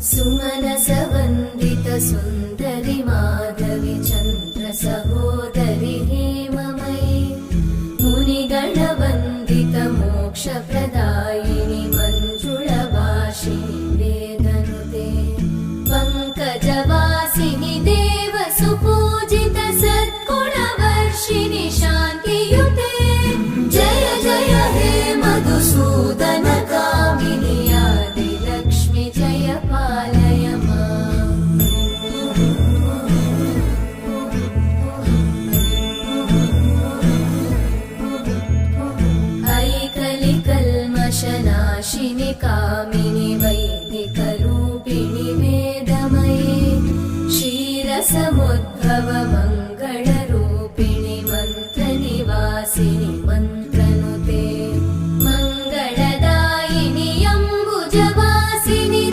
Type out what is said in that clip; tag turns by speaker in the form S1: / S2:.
S1: सुमनसवन्दित सुन्दरि माधवि चन्द्र सहोदरि हेममयि मुनिगणवन्दित मोक्षप्रदायिनि मञ्जुळभाषिणि वेदनुते पङ्कजवासिनि देवसुपूजित सद्गुणवर्षिणि शान्तियुते जय जय हे मधुसूदन कामिनि आदिलक्ष्मि जय पालय माम्। ऐकलिकल्मषनाशिनि कामिनि वैदिकरूपिणि वेदमये क्षीरसमुद्र